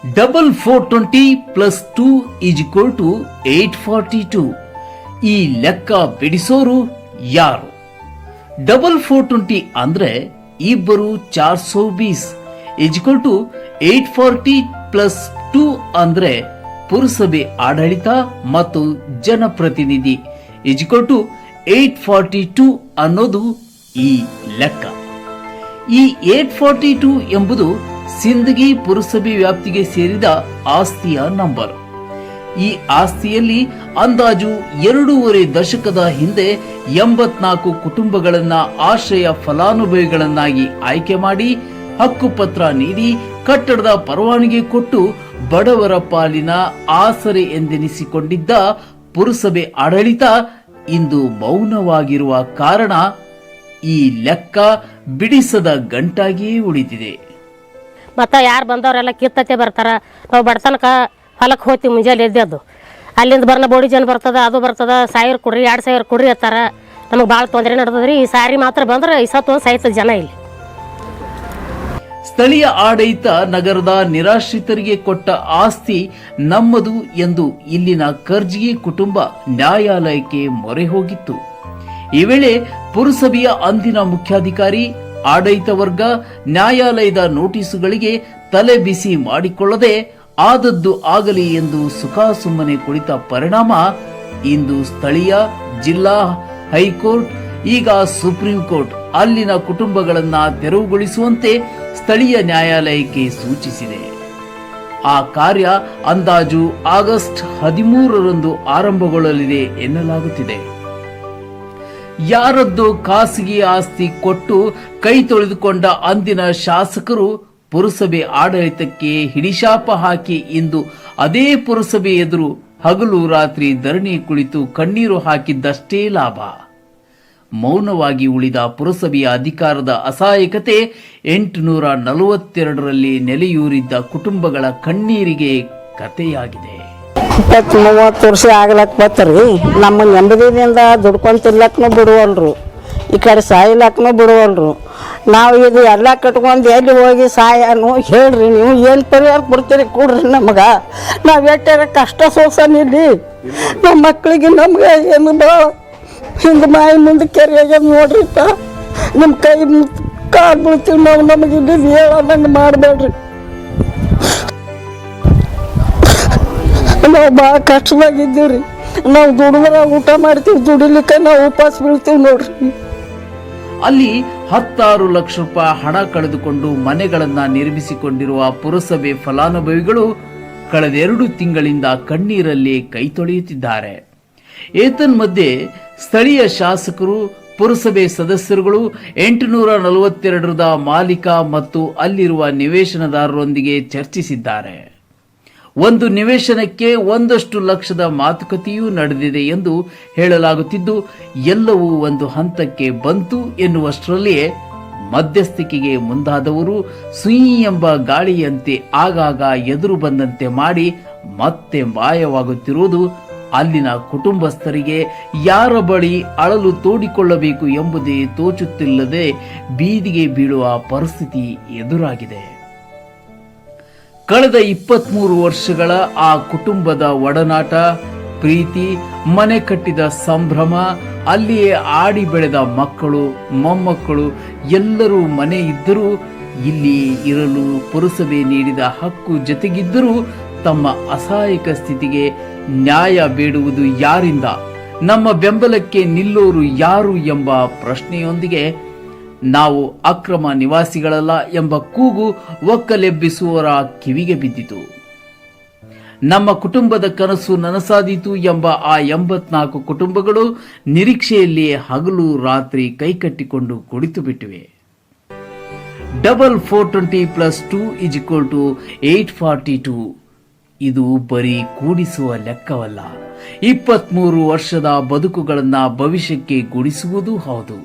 420 plus 2 is equal to 842. ಈ ಲೆಕ್ಕ ಬಿಡಿಸೋರು ಯಾರು? 420 ಅಂದ್ರೆ ಇಬ್ಬರು 420 is equal to 840 plus 2 ಅಂದ್ರೆ ಪುರಸಭೆ ಆಡಳಿತ ಮತ್ತು ಜನಪ್ರತಿನಿಧಿ is equal to 842 ಅನ್ನೋದು ಈ ಲೆಕ್ಕ. ಈ 842 ಎಂಬುದು ಸಿಂದಗಿ ಪುರಸಭೆ ವ್ಯಾಪ್ತಿಗೆ ಸೇರಿದ ಆಸ್ತಿಯ ನಂಬರ್. ಈ ಆಸ್ತಿಯಲ್ಲಿ ಅಂದಾಜು 2.5 ದಶಕದ ಹಿಂದೆ 84 ಕುಟುಂಬಗಳನ್ನ ಆಶ್ರಯ ಫಲಾನುಭವಿಗಳನ್ನಾಗಿ ಆಯ್ಕೆ ಮಾಡಿ ಹಕ್ಕುಪತ್ರ ನೀಡಿ ಕಟ್ಟಡದ ಪರವಾನಗಿ ಕೊಟ್ಟು ಬಡವರ ಪಾಲಿನ ಆಸರೆ ಎಂದೆನಿಸಿಕೊಂಡಿದ್ದ ಪುರಸಭೆ ಆಡಳಿತ ಇಂದು ಮೌನವಾಗಿರುವ ಕಾರಣ ಈ ಲೆಕ್ಕ ಬಿಡಿಸದ ಗಂಟಾಗಿಯೇ ಉಳಿದಿದೆ. ಮತ್ತು ಯಾರು ಬಂದವರೆಲ್ಲ ಕಿತ್ತತೆ ಬರ್ತಾರ. ನಾವು ಬಡತನಕ ಹೊಲಕ್ಕೆ ಹೋಗ್ತೀವಿ ಮುಂಜಾನೆ ಎದ್ದೆದ್ದು, ಅಲ್ಲಿಂದ ಬರ್ನ ಬೋಡಿ ಜನ ಬರ್ತದ, ಅದು ಬರ್ತದ, 1000 ಕೊಡ್ರಿ 2000 ಕೊಡ್ರಿ ಅಂತಾರ. ನಮಗೆ ಭಾಳ ತೊಂದರೆ ನಡೆದದ್ರಿ. ಈ ಸಾರಿ ಮಾತ್ರ ಬಂದ್ರೆ ಇಸತ್ತೊಂದು ಸಾಯ್ತದ ಜನ ಇಲ್ಲಿ. ಸ್ಥಳೀಯ ಆಡಳಿತ ನಗರದ ನಿರಾಶ್ರಿತರಿಗೆ ಕೊಟ್ಟ ಆಸ್ತಿ ನಮ್ಮದು ಎಂದು ಇಲ್ಲಿನ ಕರ್ಜಿಗಿ ಕುಟುಂಬ ನ್ಯಾಯಾಲಯಕ್ಕೆ ಮೊರೆ ಹೋಗಿತ್ತು. ಈ ವೇಳೆ ಪುರಸಭೆಯ ಅಂದಿನ ಮುಖ್ಯಾಧಿಕಾರಿ ಆಡಳಿತ ವರ್ಗ ನ್ಯಾಯಾಲಯದ ನೋಟಿಸುಗಳಿಗೆ ತಲೆ ಬಿಸಿ ಮಾಡಿಕೊಳ್ಳದೆ ಆದದ್ದು ಆಗಲಿ ಎಂದು ಸುಖಾಸುಮ್ಮನೆ ಕುಳಿತ ಪರಿಣಾಮ ಇಂದು ಸ್ಥಳೀಯ ಜಿಲ್ಲಾ ಹೈಕೋರ್ಟ್, ಈಗ ಸುಪ್ರೀಂ ಕೋರ್ಟ್ ಅಲ್ಲಿನ ಕುಟುಂಬಗಳನ್ನ ತೆರವುಗೊಳಿಸುವಂತೆ ಸ್ಥಳೀಯ ನ್ಯಾಯಾಲಯಕ್ಕೆ ಸೂಚಿಸಿದೆ. ಆ ಕಾರ್ಯ ಅಂದಾಜು ಆಗಸ್ಟ್ 13ರಂದು ಆರಂಭಗೊಳ್ಳಲಿದೆ ಎನ್ನಲಾಗುತ್ತಿದೆ. ಯಾರದ್ದು ಖಾಸಗಿ ಆಸ್ತಿ ಕೊಟ್ಟು ಕೈ ತೊಳೆದುಕೊಂಡ ಅಂದಿನ ಶಾಸಕರು ಪುರಸಭೆ ಆಡಳಿತಕ್ಕೆ ಹಿಡಿಶಾಪ ಹಾಕಿ ಇಂದು ಅದೇ ಪುರಸಭೆ ಎದುರು ಹಗಲು ರಾತ್ರಿ ಧರಣಿ ಕುಳಿತು ಕಣ್ಣೀರು ಹಾಕಿದ್ದಷ್ಟೇ ಲಾಭ. ಮೌನವಾಗಿ ಉಳಿದ ಪುರಸಭೆಯ ಅಧಿಕಾರದ ಅಸಹಾಯಕತೆ 842ರಲ್ಲಿ ನೆಲೆಯೂರಿದ್ದ ಕುಟುಂಬಗಳ ಕಣ್ಣೀರಿಗೆ ಕಥೆಯಾಗಿದೆ. 20-30 ವರ್ಷ ಆಗ್ಲಕ್ ಬತ್ತರಿ. ನಮ್ಮ ನೆಮ್ಮದಿಯಿಂದ ದುಡ್ಕೊಂಡು ತಿನ್ಲಕ್ಕೂ ಬಿಡುವಲ್ರು, ಈ ಕಡೆ ಸಾಯ್ಲಕ್ಕೂ ಬಿಡುವಲ್ರು. ನಾವು ಇದು ಎಲ್ಲ ಕಟ್ಕೊಂಡು ಎಲ್ಲಿ ಹೋಗಿ ಸಾಯನು ಹೇಳ್ರಿ, ನೀವು ಏನು ಪರಿಹಾರ ಕೊಡ್ತೀರಿ ಕೊಡ್ರಿ ನಮಗೆ. ನಾವು ಎಷ್ಟಾರ ಕಷ್ಟ ಸೋಸನಿಲ್ಲಿ ನಮ್ಮ ಮಕ್ಕಳಿಗೆ ನಮ್ಗೆ ಏನು ಭಾಳ ಹಿಂಗೆ ಮಾಯಿ ಮುಂದೆ ಕೆರೆಯಾಗ ನೋಡ್ರಿಪ್ಪ, ನಿಮ್ಮ ಕೈ ಕಾಲು ಬೀಳ್ತೀವಿ ನಾವು. ನಮಗೆ ಇಲ್ಲಿ ಹೇಳಂಗೆ ಮಾಡಬೇಡ್ರಿ. ನಾವು ಭಾಳ ಕಷ್ಟದಾಗಿದ್ದೀವಿ ರೀ. ನಾವು ದುಡಿದ್ರೆ ಊಟ ಮಾಡ್ತೀವಿ, ದುಡಿಲಿಕ್ಕೆ ನಾವು ಉಪವಾಸ ಬೀಳ್ತೀವಿ ನೋಡ್ರಿ. ಅಲ್ಲಿ 16 ಲಕ್ಷ ರೂಪಾಯಿ ಹಣ ಕಳೆದುಕೊಂಡು ಮನೆಗಳನ್ನ ನಿರ್ಮಿಸಿಕೊಂಡಿರುವ ಪುರಸಭೆ ಫಲಾನುಭವಿಗಳು ಕಳೆದ 2 ತಿಂಗಳಿಂದ ಕಣ್ಣೀರಲ್ಲಿ ಕೈ ತೊಳೆಯುತ್ತಿದ್ದಾರೆ. ಏತನ್ಮಧ್ಯೆ ಸ್ಥಳೀಯ ಶಾಸಕರು, ಪುರಸಭೆ ಸದಸ್ಯರುಗಳು 842ರದ ಮಾಲೀಕ ಮತ್ತು ಅಲ್ಲಿರುವ ನಿವೇಶನದಾರರೊಂದಿಗೆ ಚರ್ಚಿಸಿದ್ದಾರೆ. ಒಂದು ನಿವೇಶನಕ್ಕೆ 1 ಲಕ್ಷದ ಮಾತುಕತೆಯೂ ನಡೆದಿದೆ ಎಂದು ಹೇಳಲಾಗುತ್ತಿದ್ದು, ಎಲ್ಲವೂ ಒಂದು ಹಂತಕ್ಕೆ ಬಂತು ಎನ್ನುವಷ್ಟರಲ್ಲಿಯೇ ಮಧ್ಯಸ್ಥಿಕೆಗೆ ಮುಂದಾದವರು ಸುಯಿ ಎಂಬ ಗಾಳಿಯಂತೆ ಆಗಾಗ ಎದುರು ಬಂದಂತೆ ಮಾಡಿ ಮತ್ತೆ ಮಾಯವಾಗುತ್ತಿರುವುದು ಅಲ್ಲಿನ ಕುಟುಂಬಸ್ಥರಿಗೆ ಯಾರ ಬಳಿ ಅಳಲು ತೋಡಿಕೊಳ್ಳಬೇಕು ಎಂಬುದೇ ತೋಚುತ್ತಿಲ್ಲದೆ ಬೀದಿಗೆ ಬೀಳುವ ಪರಿಸ್ಥಿತಿ ಎದುರಾಗಿದೆ. ಕಳೆದ 23 ವರ್ಷಗಳ ಆ ಕುಟುಂಬದ ಒಡನಾಟ, ಪ್ರೀತಿ, ಮನೆ ಕಟ್ಟಿದ ಸಂಭ್ರಮ, ಅಲ್ಲಿಯೇ ಆಡಿ ಬೆಳೆದ ಮಕ್ಕಳು, ಮೊಮ್ಮಕ್ಕಳು ಎಲ್ಲರೂ ಮನೆ ಇದ್ದರೂ ಇಲ್ಲಿ ಇರಲು ಪುರಸಭೆ ನೀಡಿದ ಹಕ್ಕು ಜೊತೆಗಿದ್ದರೂ ತಮ್ಮ ಅಸಹಾಯಕ ಸ್ಥಿತಿಗೆ ನ್ಯಾಯ ಬೇಡುವುದು ಯಾರಿಂದ, ನಮ್ಮ ಬೆಂಬಲಕ್ಕೆ ನಿಲ್ಲೋರು ಯಾರು ಎಂಬ ಪ್ರಶ್ನೆಯೊಂದಿಗೆ ನಾವು ಅಕ್ರಮ ನಿವಾಸಿಗಳಲ್ಲ ಎಂಬ ಕೂಗು ಒಕ್ಕಲೆಬ್ಬಿಸುವವರ ಕಿವಿಗೆ ಬಿದ್ದಿತು. ನಮ್ಮ ಕುಟುಂಬದ ಕನಸು ನನಸಾದೀತು ಎಂಬ ಆ 84 ಕುಟುಂಬಗಳು ನಿರೀಕ್ಷೆಯಲ್ಲಿಯೇ ಹಗಲು ರಾತ್ರಿ ಕೈಕಟ್ಟಿಕೊಂಡು ಕುಳಿತು ಬಿಟ್ಟಿವೆ. 420 plus 2 is equal to 842. ಇದು ಬರೀ ಕೂಡಿಸುವ ಲೆಕ್ಕವಲ್ಲ, 23 ವರ್ಷದ ಬದುಕುಗಳನ್ನ ಭವಿಷ್ಯಕ್ಕೆ ಗುಡಿಸುವುದೂ ಹೌದು.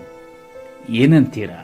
ಏನಂತೀರಾ?